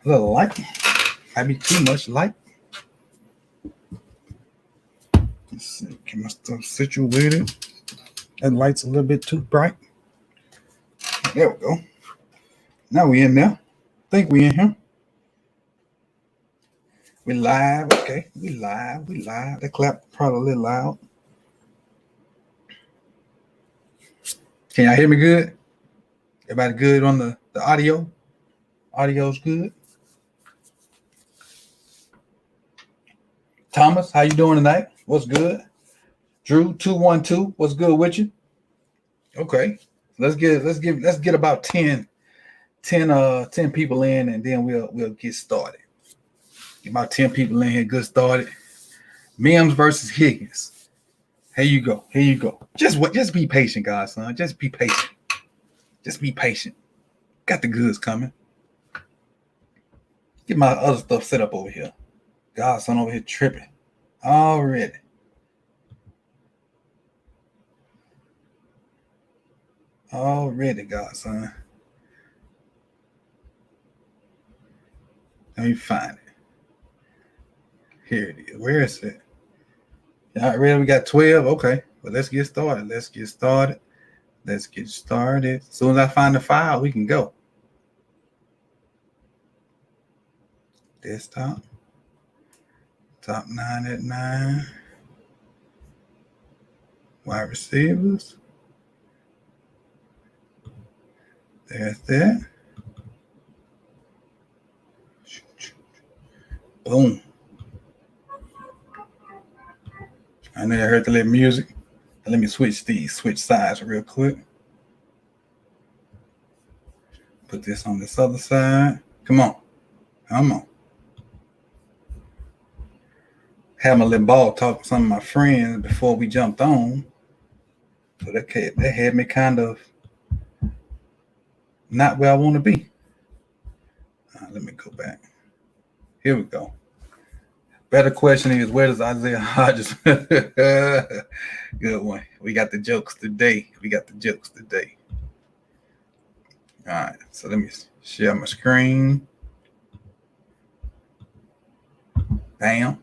A little light. Might be too much light. Let's see. Get my stuff situated. That light's a little bit too bright. There we go. Now we in there. I think we in here. We live. Okay. We live. The clap probably a little loud. Can y'all hear me good? Everybody good on the audio? Audio's good. Thomas, how you doing tonight? What's good? Drew 212, what's good with you? Okay. Let's get about 10 people in, and then we'll get started. Get about 10 people in here, good started. Mims versus Higgins. Here you go. Just be patient, guys, son. Just be patient. Got the goods coming. Get my other stuff set up over here. Godson over here tripping already. Godson. Let me find it. Here it is. Where is it? Y'all ready? We got 12. Okay. Well, let's get started. As soon as I find the file, we can go. Desktop. Top 9 at 9. Wide receivers. There's that. Boom. I know I heard the little music. Let me switch sides real quick. Put this on this other side. Come on. Had my little ball talk with some of my friends before we jumped on. So that had me kind of not where I want to be. Let me go back. Here we go. Better question is, where does Isaiah Hodges? Good one. We got the jokes today. All right. So let me share my screen. Bam.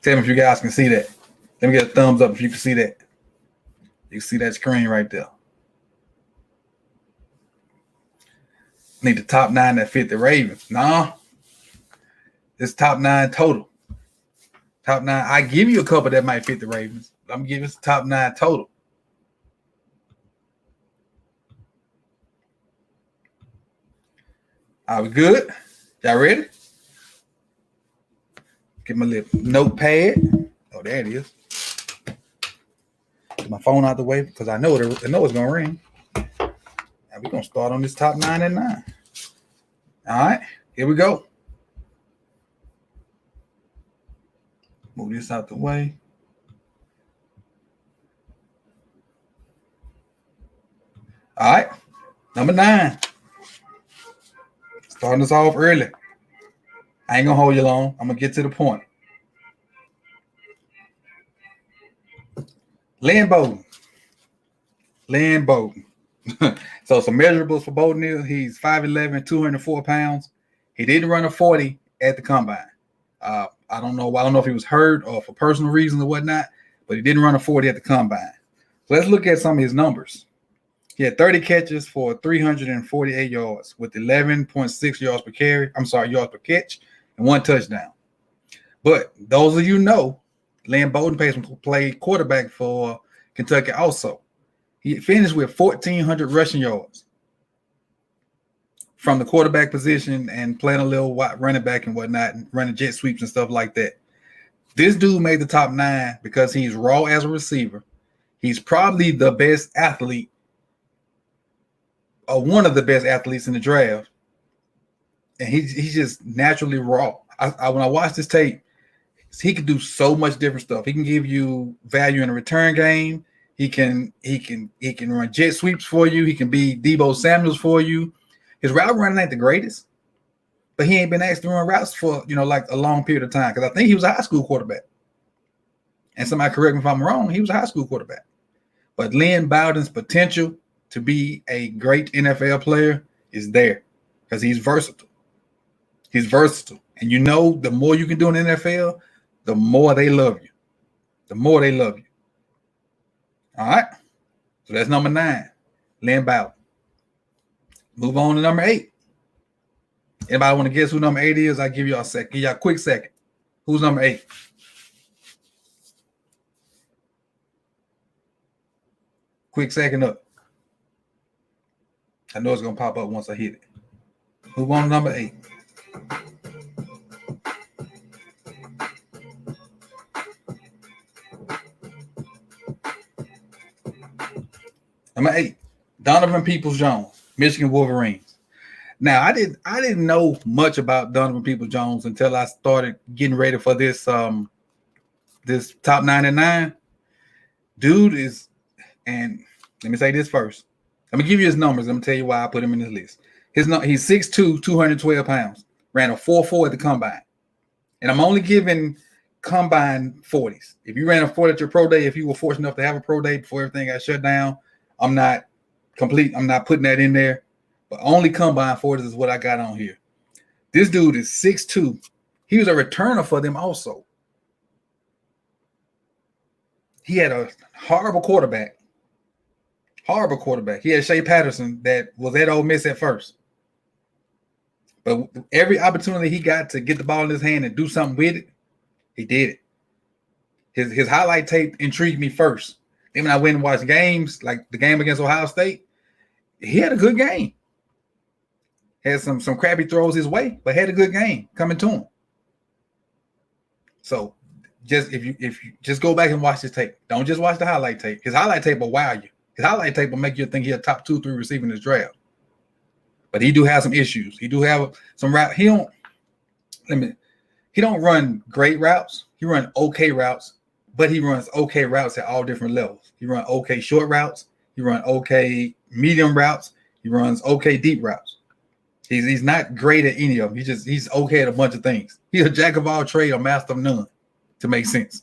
Tell me if you guys can see that. Let me get a thumbs up if you can see that. You can see that screen right there. Need the top 9 that fit the Ravens. No. It's top 9 total. Top 9. I give you a couple that might fit the Ravens. I'm giving you the top 9 total. Are we good? Y'all ready? Get my little notepad. Oh, there it is. Get my phone out the way because I know it's gonna ring. Now we're gonna start on this top 9 at 9. All right, here we go. Move this out the way. All right, number 9. Starting us off early. I ain't gonna hold you long. I'm gonna get to the point. Lynn Bowden. So some measurables for Bowden is he's 5'11", 204 pounds. He didn't run a 40 at the combine. I don't know if he was hurt or for personal reasons or whatnot, but he didn't run a 40 at the combine. So let's look at some of his numbers. He had 30 catches for 348 yards with 11.6 yards per catch and 1 touchdown. But those of you know, Lynn Bowden played quarterback for Kentucky also. He finished with 1,400 rushing yards from the quarterback position and playing a little running back and whatnot, and running jet sweeps and stuff like that. This dude made the top 9 because he's raw as a receiver. He's probably the best athlete, or one of the best athletes in the draft. And he's just naturally raw. When I watched this tape, he can do so much different stuff. He can give you value in a return game. He can run jet sweeps for you. He can be Deebo Samuels for you. His route running ain't the greatest, but he ain't been asked to run routes for like a long period of time, because I think he was a high school quarterback. And somebody correct me if I'm wrong, he was a high school quarterback. But Lynn Bowden's potential to be a great NFL player is there because he's versatile. He's versatile. And you know, the more you can do in the NFL, the more they love you. The more they love you. All right. So that's number 9, Lynn Bowden. Move on to number 8. Anybody want to guess who number 8 is? I'll give you a second. Give you a quick second. Who's number 8? Quick second up. I know it's going to pop up once I hit it. Move on to number 8. Number 8, Donovan Peoples-Jones, Michigan Wolverines. Now, I didn't know much about Donovan Peoples-Jones until I started getting ready for this this top 99. Dude is, and let me say this first. Let me give you his numbers. Let me tell you why I put him in this list. He's 6'2", 212 pounds. Ran a 4.4 at the combine. And I'm only giving combine 40s. If you ran a 40 at your pro day, if you were fortunate enough to have a pro day before everything got shut down, I'm not putting that in there. But only combine 40s is what I got on here. This dude is 6'2". He was a returner for them also. He had a horrible quarterback. Horrible quarterback. He had Shea Patterson that was at Ole Miss at first. But every opportunity he got to get the ball in his hand and do something with it, he did it. His highlight tape intrigued me first. Then when I went and watched games, like the game against Ohio State, he had a good game. Had some crappy throws his way, but had a good game coming to him. So just if you just go back and watch his tape, don't just watch the highlight tape. His highlight tape will wow you. His highlight tape will make you think he's a top 2, 3 receiver in this draft. But he do have some issues. He do have some route. He don't run great routes. He run okay routes, but he runs okay routes at all different levels. He runs okay short routes. He runs okay medium routes. He runs okay deep routes. He's not great at any of them. He's okay at a bunch of things. He's a jack of all trades, a master of none, to make sense.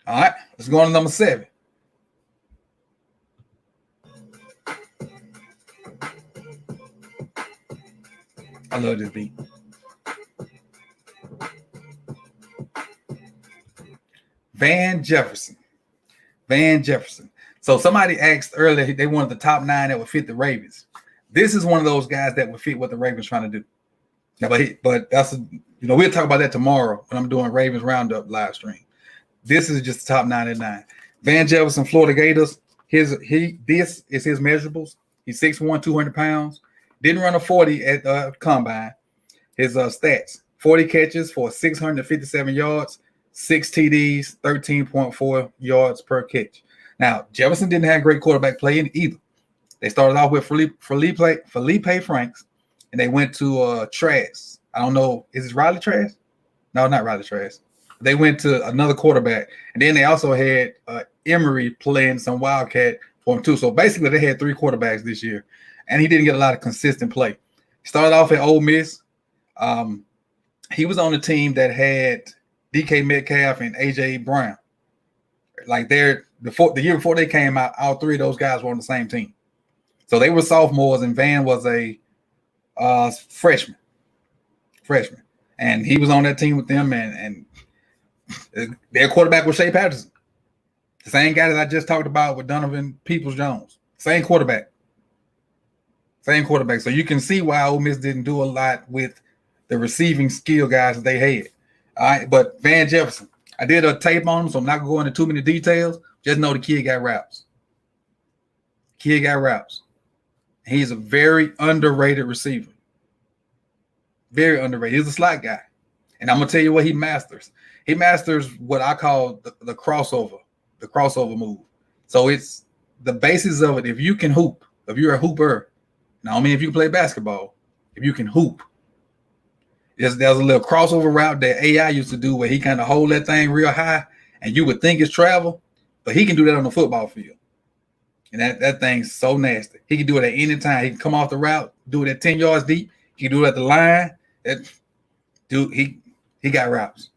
All right, let's go on to number 7. I love this beat. Van Jefferson. So somebody asked earlier, they wanted the top 9 that would fit the Ravens. This is one of those guys that would fit what the Ravens trying to do. Now, but that's we'll talk about that tomorrow when I'm doing Ravens Roundup live stream. This is just the top 99. Van Jefferson, Florida Gators. This is his measurables. He's 6'1", 200 pounds. Didn't run a 40 at combine. His stats: 40 catches for 657 yards, 6 TDs, 13.4 yards per catch. Now, Jefferson didn't have great quarterback play in either. They started off with Felipe Franks, and they went to Trask. I don't know. Is it Riley Trask? No, not Riley Trask. They went to another quarterback, and then they also had Emery playing some Wildcat for him too. So basically, they had 3 quarterbacks this year, and he didn't get a lot of consistent play. He started off at Ole Miss. He was on the team that had DK Metcalf and AJ Brown. Like the year before they came out, all 3 of those guys were on the same team. So they were sophomores, and Van was a freshman. And he was on that team with them, and their quarterback was Shea Patterson. The same guy that I just talked about with Donovan Peoples-Jones. Same quarterback. So you can see why Ole Miss didn't do a lot with the receiving skill guys that they had. All right, but Van Jefferson, I did a tape on him, so I'm not going to go into too many details. Just know the kid got routes. He's a very underrated receiver. Very underrated. He's a slot guy. And I'm going to tell you what he masters. He masters what I call the crossover move. So it's the basis of it. If you can hoop, if you're a hooper, now I mean if you play basketball, if you can hoop, there's a little crossover route that AI used to do where he kind of hold that thing real high and you would think it's travel, but he can do that on the football field. And that thing's so nasty. He can do it at any time. He can come off the route, do it at 10 yards deep. He can do it at the line. He got routes.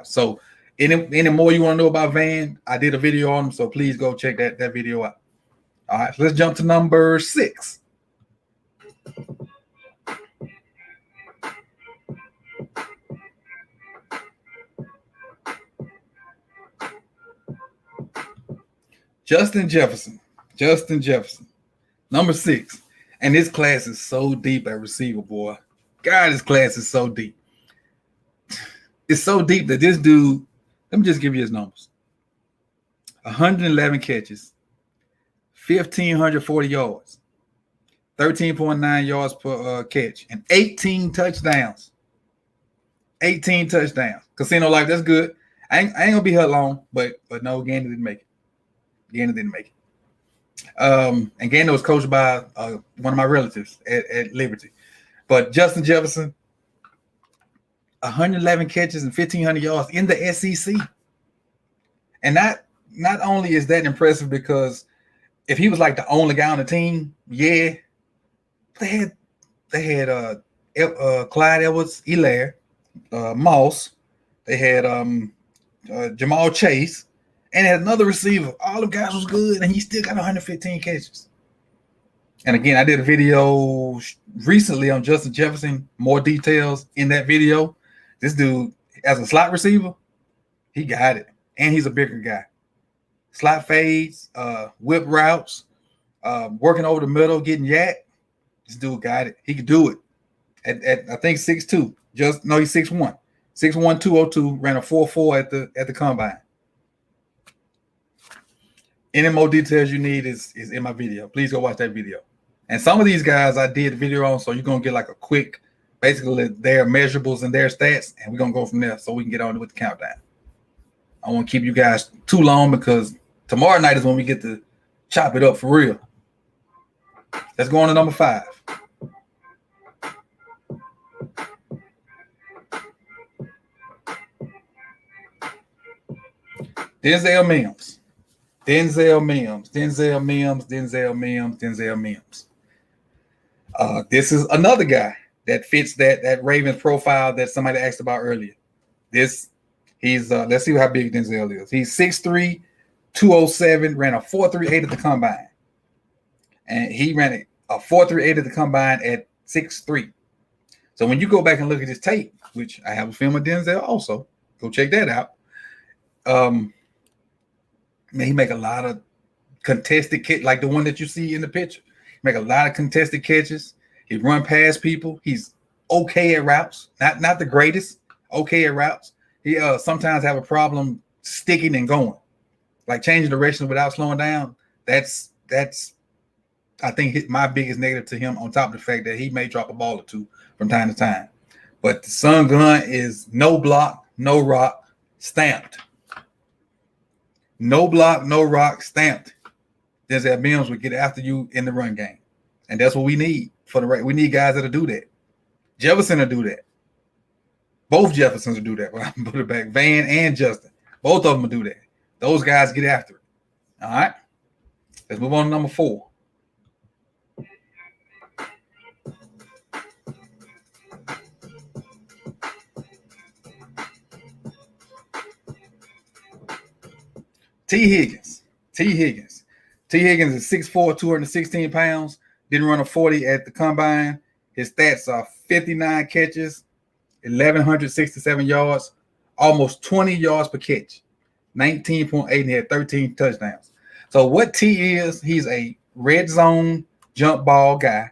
So any more you want to know about Van, I did a video on him, so please go check that video out. All right, so let's jump to number 6. Justin Jefferson. Justin Jefferson. Number 6. And this class is so deep at receiver, boy. God, this class is so deep. It's so deep that this dude, let me just give you his numbers. 111 catches, 1,540 yards, 13.9 yards per catch, and 18 touchdowns. 18 touchdowns. Casino life, that's good. I ain't gonna be here long, but no, Gander didn't make it. Gander didn't make it. And Gander was coached by one of my relatives at Liberty. But Justin Jefferson, 111 catches and 1,500 yards in the SEC. And not only is that impressive because if he was like the only guy on the team, yeah, they had Clyde Edwards-Helaire, Moss, they had Jamal Chase, and had another receiver. All the guys was good, and he still got 115 catches. And again, I did a video recently on Justin Jefferson, more details in that video. This dude, as a slot receiver, he got it. And he's a bigger guy. Slot fades, whip routes, working over the middle, getting yacked. This dude got it. He could do it. At I think 6'2". He's 6'1". 6'1", 202, ran a 4.4 at the combine. Any more details you need is in my video. Please go watch that video. And some of these guys I did a video on, so you're going to get like a quick, basically their measurables and their stats, and we're going to go from there so we can get on with the countdown. I won't keep you guys too long because tomorrow night is when we get to chop it up for real. Let's go on to number 5. Denzel Mims. Denzel Mims. This is another guy that fits that Ravens profile that somebody asked about earlier. He's let's see how big Denzel is. He's 6'3", 207, ran a 4.38 at the combine. And he ran a 4.38 at the combine at 6'3". So when you go back and look at his tape, which I have a film of Denzel also, go check that out. Man, he make a lot of contested catches, like the one that you see in the picture. He make a lot of contested catches. He run past people. He's okay at routes, not the greatest. Okay at routes. He sometimes have a problem sticking and going, like changing direction without slowing down. That's I think my biggest negative to him, on top of the fact that he may drop a ball or two from time to time. But the Sun Gun is no block, no rock, stamped. No block, no rock, stamped. Denzel Mims would get after you in the run game. And that's what we need for the right. We need guys that'll do that. Jefferson will do that. Both Jeffersons will do that. When I put it back, Van and Justin. Both of them will do that. Those guys get after it. All right. Let's move on to number 4. T. Higgins. T. Higgins is 6'4", 216 pounds. Didn't run a 40 at the combine. His stats are 59 catches, 1,167 yards, almost 20 yards per catch, 19.8, and he had 13 touchdowns. So what T is, he's a red zone jump ball guy.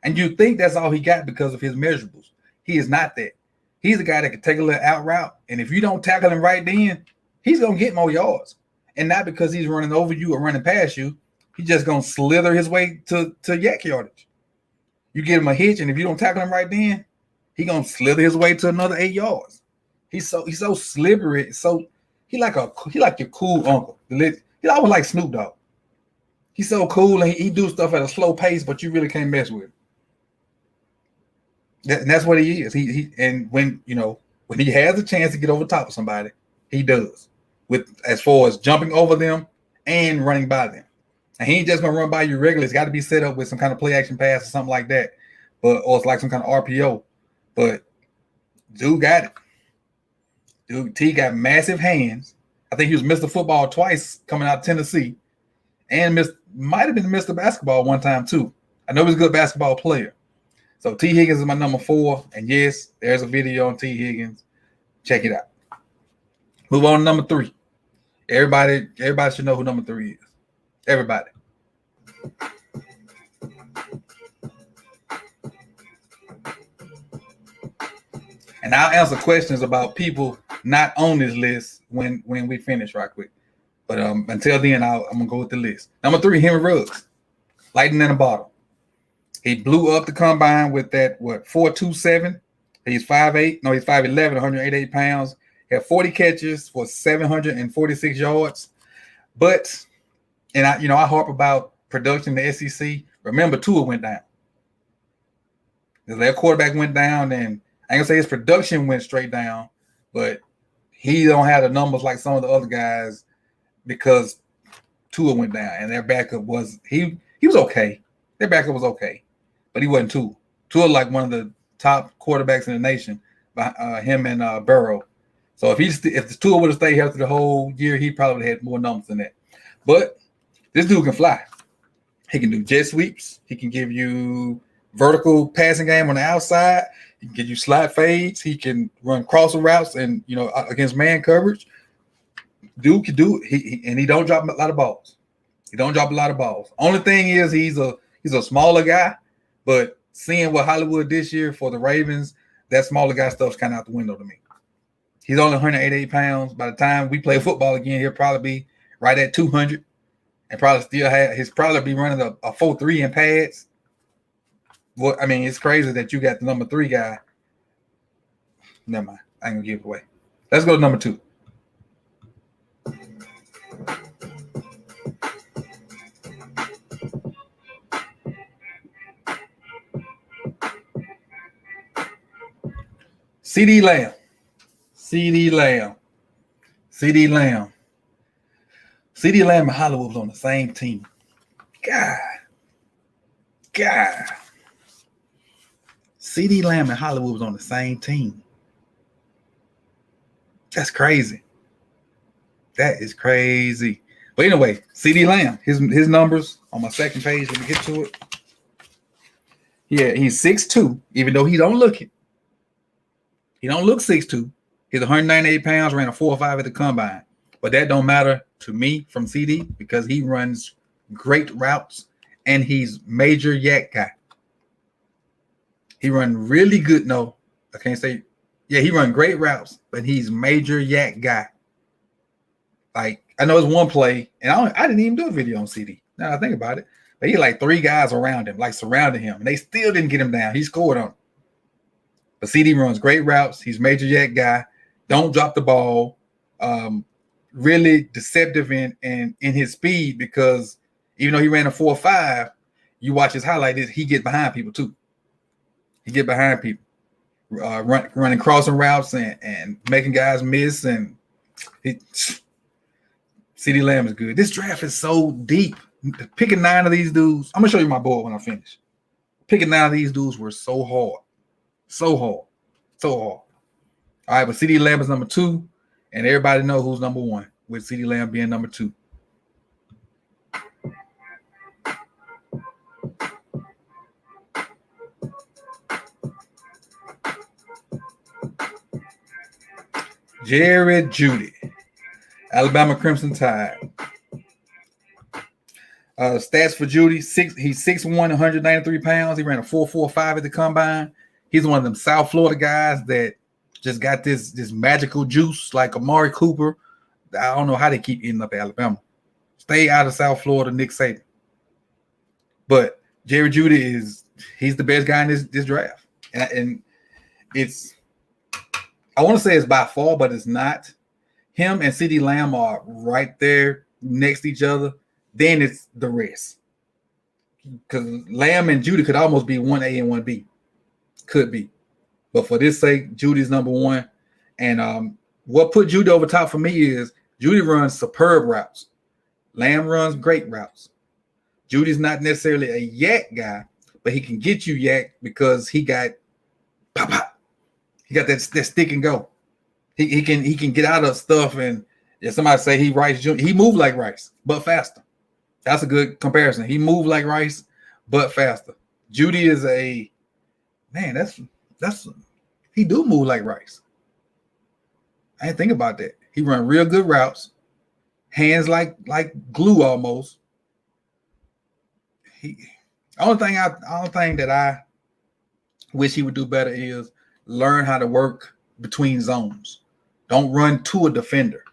And you think that's all he got because of his measurables. He is not that. He's a guy that can take a little out route. And if you don't tackle him right then, he's going to get more yards. And not because he's running over you or running past you. He's just going to slither his way to yak yardage. You get him a hitch, and if you don't tackle him right then, he's going to slither his way to another 8 yards. He's so slippery. So he like your cool uncle. He always like Snoop Dogg. He's so cool, and he do stuff at a slow pace, but you really can't mess with him. And that's what he is. And when he has a chance to get over top of somebody, he does. As far as jumping over them and running by them. And he ain't just gonna run by you regularly. It's got to be set up with some kind of play action pass or something like that. Or it's like some kind of RPO. But dude got it. Dude, T got massive hands. I think he was Mr. Football twice coming out of Tennessee. And might have been Mr. Basketball one time too. I know he's a good basketball player. So T. Higgins is my number 4. And yes, there's a video on T. Higgins. Check it out. Move on to number 3. Everybody should know who number 3 is. Everybody. And I'll answer questions about people not on this list when we finish right quick. But until then, I'm gonna go with the list. Number 3, Henry Ruggs, lightning in the bottle. He blew up the combine with that 4.27. He's 5'8". No, he's 5'11", 188 pounds. He had 40 catches for 746 yards. But I harp about production in the SEC. Remember, Tua went down. Their quarterback went down, and I ain't gonna say his production went straight down, but he don't have the numbers like some of the other guys because Tua went down, and their backup was he was okay. Their backup was okay, but he wasn't Tua. Tua like one of the top quarterbacks in the nation, him and Burrow. So if the Tua would have stayed healthy the whole year, he probably had more numbers than that. But this dude can fly. He can do jet sweeps. He can give you vertical passing game on the outside. He can give you slot fades. He can run crosser routes and against man coverage. Dude can do it. He don't drop a lot of balls. Only thing is he's a smaller guy, but seeing what Hollywood this year for the Ravens, that smaller guy stuff's kind of out the window to me. He's only 188 pounds. By the time we play football again, he'll probably be right at 200 and he's probably be running a 4.3 in pads. Well, I mean, it's crazy that you got the number 3 guy. Never mind. I ain't gonna give it away. Let's go to number 2. CeeDee Lamb. CeeDee Lamb and Hollywood was on the same team. God. CeeDee Lamb and Hollywood was on the same team. That's crazy. That is crazy. But anyway, CeeDee Lamb, his numbers on my second page. Let me get to it. Yeah, he's 6'2", even though he don't look it. He don't look 6'2". He's 198 pounds, ran a 4.5 at the combine. But that don't matter to me from CeeDee because he runs great routes and he's major yak guy. He run really good. No, I can't say. Yeah, he run great routes, but he's major yak guy. Like, I know it's one play, and I didn't even do a video on CeeDee. Now I think about it. But he had like 3 guys around him, like surrounding him, and they still didn't get him down. He scored on him. But CeeDee runs great routes. He's major yak guy. Don't drop the ball. Really deceptive in his speed because even though he ran a 4.5, you watch his highlight, he get behind people too. He get behind people, running crossing routes and making guys miss. And CeeDee Lamb is good. This draft is so deep. Picking 9 of these dudes. I'm gonna show you my board when I finish. Picking 9 of these dudes were so hard. All right, but CeeDee Lamb is number 2, and everybody know who's number 1, with CeeDee Lamb being number 2. Jerry Jeudy, Alabama Crimson Tide. Stats for Jeudy: he's 6'1", 193 pounds. He ran a 4.45 at the combine. He's one of them South Florida guys that just got this magical juice like Amari Cooper. I don't know how they keep ending up at Alabama. Stay out of South Florida, Nick Saban. But Jerry Jeudy he's the best guy in this draft. And it's, I want to say it's by far, but it's not. Him and CeeDee Lamb are right there next to each other. Then it's the rest. Because Lamb and Jeudy could almost be 1A and 1B. Could be. But for this sake, Judy's number 1. And what put Jeudy over top for me is Jeudy runs superb routes. Lamb runs great routes. Judy's not necessarily a yak guy, but he can get you yak because he got pop. He got that stick and go. He can get out of stuff, and if somebody say he Rice Jr., he moved like Rice, but faster. That's a good comparison. He moved like Rice, but faster. Jeudy is a man. That's he do move like Rice. I didn't think about that. He run real good routes, hands like glue almost, only thing that I wish he would do better is learn how to work between zones. Don't run to a defender.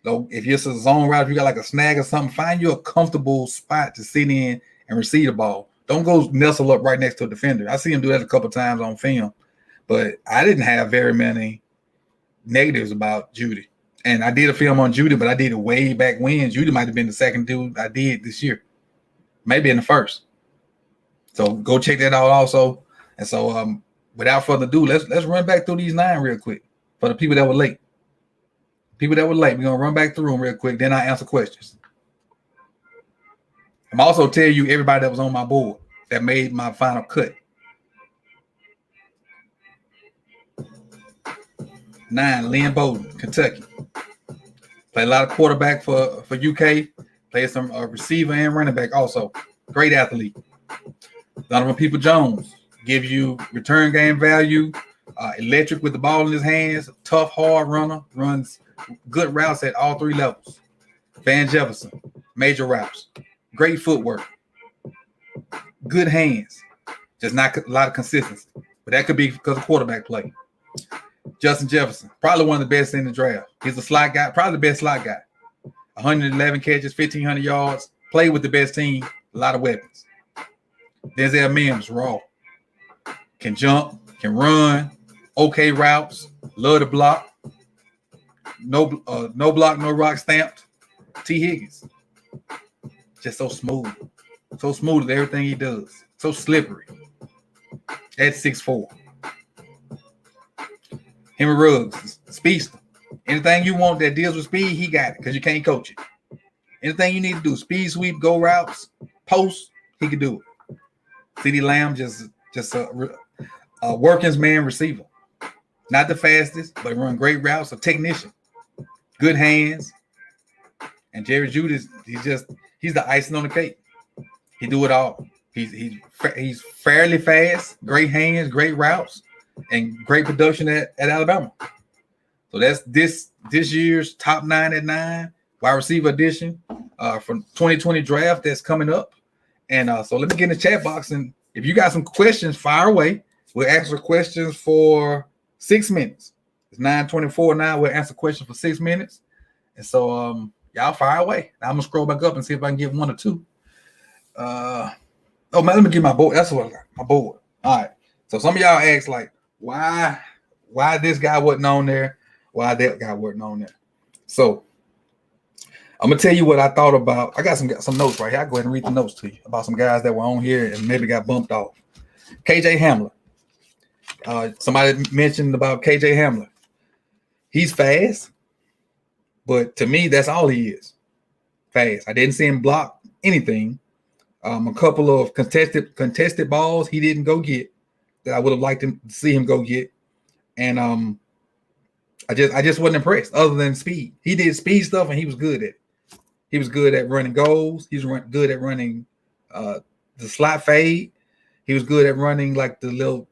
So if you're a zone route, if you got like a snag or something, find you a comfortable spot to sit in and receive the ball. Don't go nestle up right next to a defender. I see him do that a couple times on film, but I didn't have very many negatives about Jeudy. And I did a film on Jeudy, but I did it way back when. Jeudy might have been the second dude I did this year, maybe in the first. So go check that out also. And so without further ado, let's run back through these 9 real quick for the people that were late. We're going to run back through them real quick. Then I answer questions. I'm also tell you everybody that was on my board that made my final cut. 9, Lynn, Bowden, Kentucky. Played a lot of quarterback for UK. Played some receiver and running back also. Great athlete. Donovan People-Jones gives you return game value. Electric with the ball in his hands. Tough, hard runner. Runs good routes at all 3 levels. Van Jefferson, major routes. Great footwork. Good hands. Just not a lot of consistency. But that could be because of quarterback play. Justin Jefferson, probably one of the best in the draft. He's a slot guy, probably the best slot guy. 111 catches, 1,500 yards. Played with the best team. A lot of weapons. Denzel Mims, raw. Can jump, can run. Okay routes. Love to block. No block, no rock stamped. T. Higgins. Just so smooth. So smooth at everything he does. So slippery. At 6'4". Henry Ruggs, speedster. Anything you want that deals with speed, he got it because you can't coach it. Anything you need to do, speed sweep, go routes, post, he could do it. CeeDee Lamb, just a workings man receiver. Not the fastest, but run great routes, a technician. Good hands. And Jeudy, he's the icing on the cake. He do it all. He's fairly fast, great hands, great routes, and great production at Alabama. So that's this year's top 9 at 9 wide receiver edition from 2020 draft that's coming up. And so let me get in the chat box, and if you got some questions, fire away. We'll answer questions for 6 minutes. It's 9:24 now. We'll answer questions for 6 minutes. And so y'all fire away. Now I'm gonna scroll back up and see if I can get 1 or 2. Man, let me get my board. That's what I got. My board. All right. So some of y'all ask like, why this guy wasn't on there? Why that guy wasn't on there? So I'm gonna tell you what I thought about. I got some notes right here. I'll go ahead and read the notes to you about some guys that were on here and maybe got bumped off. KJ Hamler. Somebody mentioned about KJ Hamler. He's fast, but to me, that's all he is. Fast. I didn't see him block anything. A couple of contested balls he didn't go get that I would have liked him to see him go get. And I just wasn't impressed other than speed. He did speed stuff and he was good at it. He was good at running goals. He was good at running the slot fade. He was good at running like the little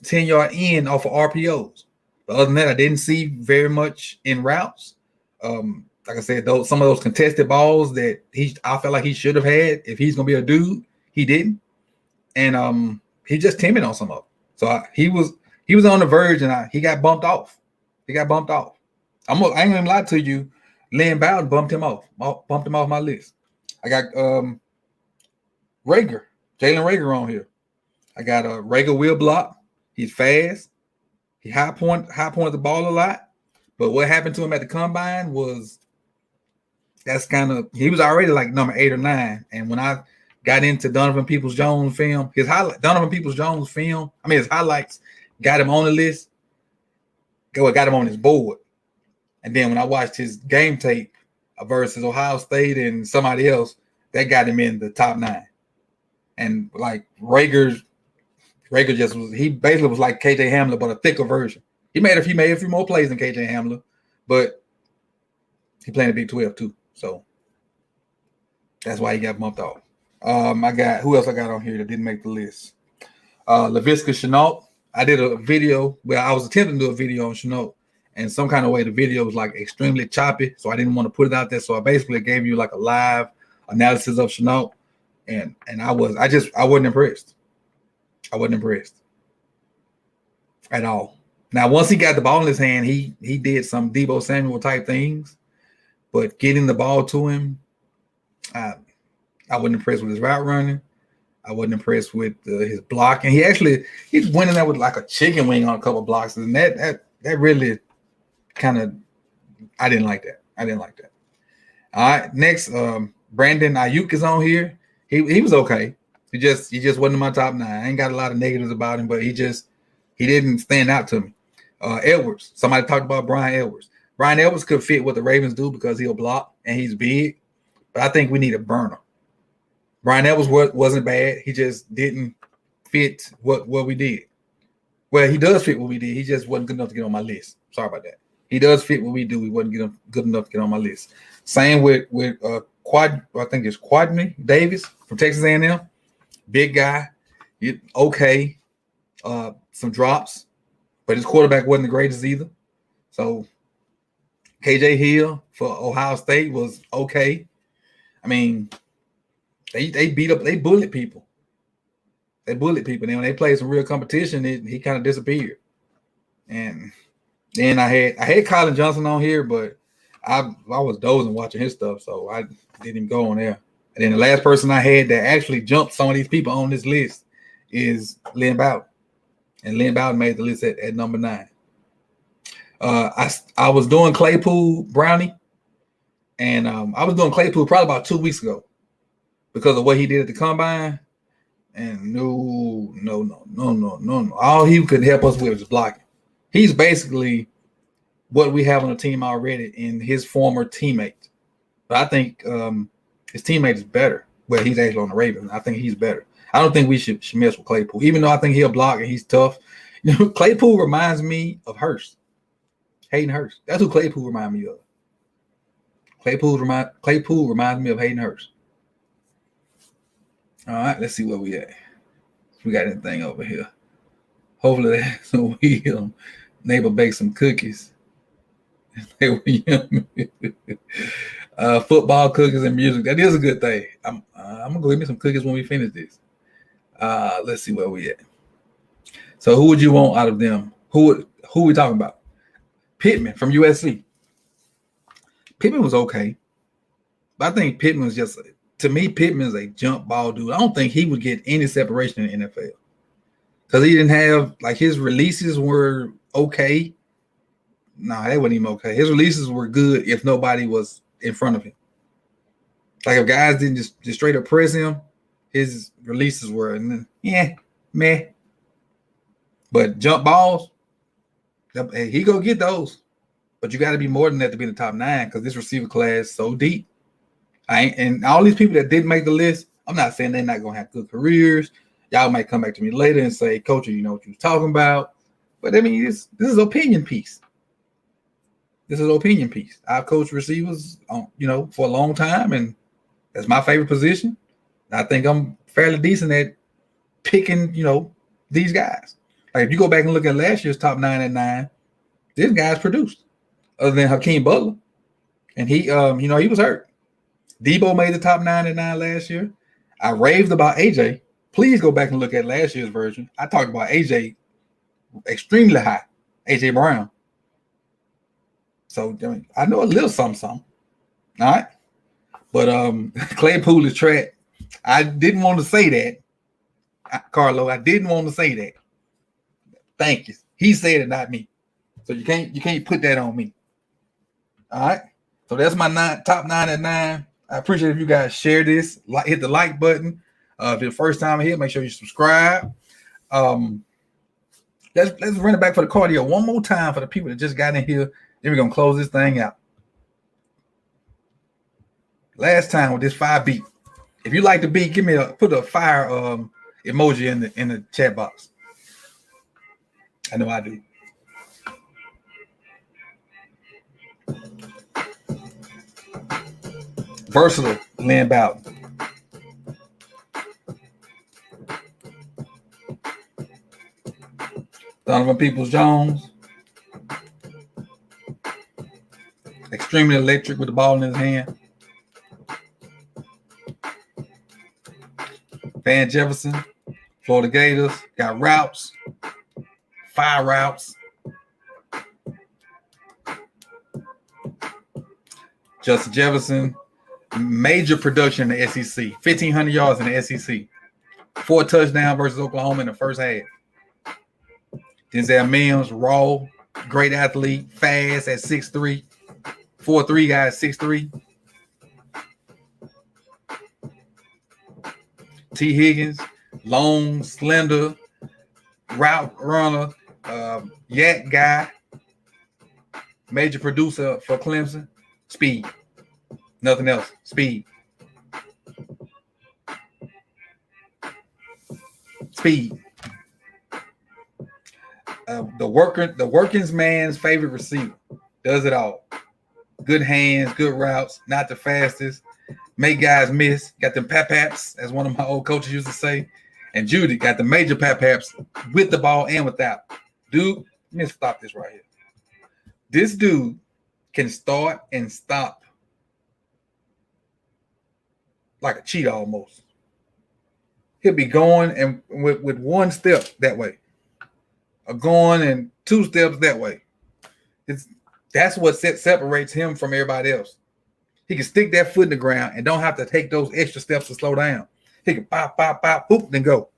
10-yard in off of RPOs. But other than that, I didn't see very much in routes. Like I said, some of those contested balls that I felt like he should have had if he's gonna be a dude, he didn't. And he just timid on some of them. So he was on the verge, and he got bumped off. I ain't gonna even lie to you. Lynn Bowden bumped him off my list. I got Jalen Rager on here. I got Rager will block. He's fast. He high point the ball a lot. But what happened to him at the combine was he was already like number 8 or 9. And when I got into Donovan Peoples-Jones film, his highlights got him on the list. Got him on his board. And then when I watched his game tape versus Ohio State and somebody else, that got him in the top 9. And like Rager he basically was like KJ Hamler, but a thicker version. He made a few more plays than KJ Hamler, but he playing the Big 12 too. So that's why he got bumped off. Who else I got on here that didn't make the list? Laviska Shenault. I did a video where I was attempting to do a video on Shenault, and some kind of way the video was like extremely choppy, so I didn't want to put it out there. So I basically gave you like a live analysis of Shenault and I wasn't impressed. I wasn't impressed at all. Now, once he got the ball in his hand, he did some Deebo Samuel type things, but getting the ball to him, I wasn't impressed with his route running. I wasn't impressed with his blocking. He's winning that with like a chicken wing on a couple of blocks, and that really kind of I didn't like that. All right, next, Brandon Ayuk is on here. He was okay. He just wasn't in my top 9. I ain't got a lot of negatives about him, but he didn't stand out to me. Edwards. Somebody talked about Brian Edwards. Brian Edwards could fit what the Ravens do because he'll block and he's big, but I think we need a burner. Brian Edwards wasn't bad. He just didn't fit what we did. Well, he does fit what we did. He just wasn't good enough to get on my list. Sorry about that. He does fit what we do. He wasn't good enough to get on my list. Same with I think it's Quadney Davis from Texas A&M. Big guy. Okay. Some drops, but his quarterback wasn't the greatest either. So KJ Hill for Ohio State was okay. I mean, they bullied people. Then when they played some real competition, he kind of disappeared. And then I had Colin Johnson on here, but I was dozing watching his stuff, so I didn't even go on there. And then the last person I had that actually jumped some of these people on this list is Lynn Bowden. And Lynn Bowden made the list at number 9. I was doing Claypool Brownie, and I was doing Claypool probably about 2 weeks ago because of what he did at the combine. And no. All he could help us with was blocking. He's basically what we have on the team already in his former teammate. But I think his teammate is better. Well, he's actually on the Ravens. I think he's better. I don't think we should mess with Claypool, even though I think he'll block and he's tough. Claypool reminds me of Hurst. Hayden Hurst. That's who Claypool reminds me of. Claypool reminds me of Hayden Hurst. All right, let's see where we at. We got anything over here. Hopefully so we neighbor bake some cookies. They were yummy. Football, cookies, and music. That is a good thing. I'm gonna go get me some cookies when we finish this. Let's see where we at. So who would you want out of them? Who we talking about? Pittman from USC. Pittman was okay, but I think Pittman was just, to me, Pittman is a jump ball dude. I don't think he would get any separation in the NFL because he didn't have, like, his releases were okay. No, they weren't even okay. His releases were good if nobody was in front of him. Like, if guys didn't just straight up press him, his releases were, meh. But jump balls, he go get those. But you got to be more than that to be in the top 9 because this receiver class is so deep. And all these people that didn't make the list, I'm not saying they're not going to have good careers. Y'all might come back to me later and say, Coach, you know what you was talking about. But, I mean, this is an opinion piece. I've coached receivers, for a long time, and that's my favorite position. I think I'm fairly decent at picking, these guys. Like, if you go back and look at last year's top 9 at 9, this guy's produced. Other than Hakeem Butler, and he was hurt. Deebo made the top 9 at 9 last year. I raved about AJ. Please go back and look at last year's version. I talked about AJ extremely high, AJ Brown. So I know a little something. All right, but Claypool is trash. I didn't want to say that, Carlo. I didn't want to say that. Thank you. He said it, not me. So you can't put that on me. All right. So that's my top 9 at 9. I appreciate if you guys share this. Hit the like button. If you're the first time here, make sure you subscribe. Let's run it back for the cardio one more time for the people that just got in here. Then we're gonna close this thing out. Last time with this 5 beat. If you like the beat, put a fire emoji in the chat box. I know I do. Versatile, Lynn Bowden. Donovan Peoples-Jones. Extremely electric with the ball in his hand. Van Jefferson, Florida Gators, got routes, 5 routes. Justin Jefferson, major production in the SEC, 1,500 yards in the SEC, 4 touchdowns versus Oklahoma in the first half. Denzel Mims, raw, great athlete, fast at 6'3", 4'3" guy at 6'3". T. Higgins, long, slender, route runner, yak guy, major producer for Clemson, speed. Nothing else, speed. Speed. The working's man's favorite receiver. Does it all. Good hands, good routes, not the fastest. Make guys miss. Got them pap-paps, as one of my old coaches used to say. And Jeudy got the major pap-paps with the ball and without. Dude, let me stop this right here. This dude can start and stop like a cheetah almost. He'll be going and with 1 step that way. Or going and 2 steps that way. That's what separates him from everybody else. He can stick that foot in the ground and don't have to take those extra steps to slow down. He can pop, pop, pop, whoop, then go.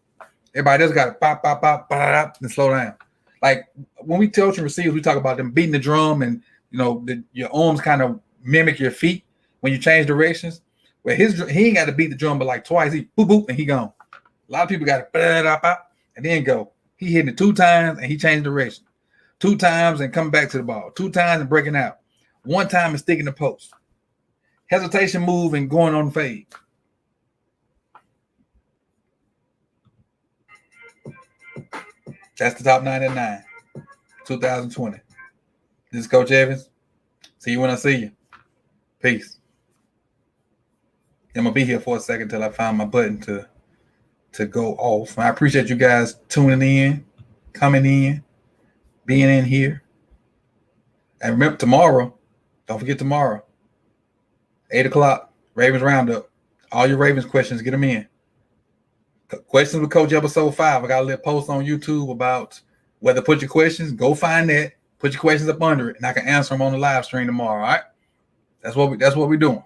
Everybody else got to pop, pop, pop, pop, then slow down. Like when we tell you receivers, we talk about them beating the drum and your arms kind of mimic your feet when you change directions. Well, he ain't got to beat the drum but like twice. He boop boop and he gone. A lot of people got to and then go. He hitting it 2 times and he changed direction. 2 times and coming back to the ball. 2 times and breaking out. 1 time and sticking the post. Hesitation move and going on the fade. That's the top 99, 2020. This is Coach Evans. See you when I see you. Peace. I'm going to be here for a second until I find my button to go off. I appreciate you guys tuning in, coming in, being in here. And remember, tomorrow, don't forget tomorrow, 8 o'clock, Ravens Roundup. All your Ravens questions, get them in. Questions with Coach episode 5. I got a little post on YouTube about where to put your questions. Go find that. Put your questions up under it, and I can answer them on the live stream tomorrow. All right? That's what we're doing.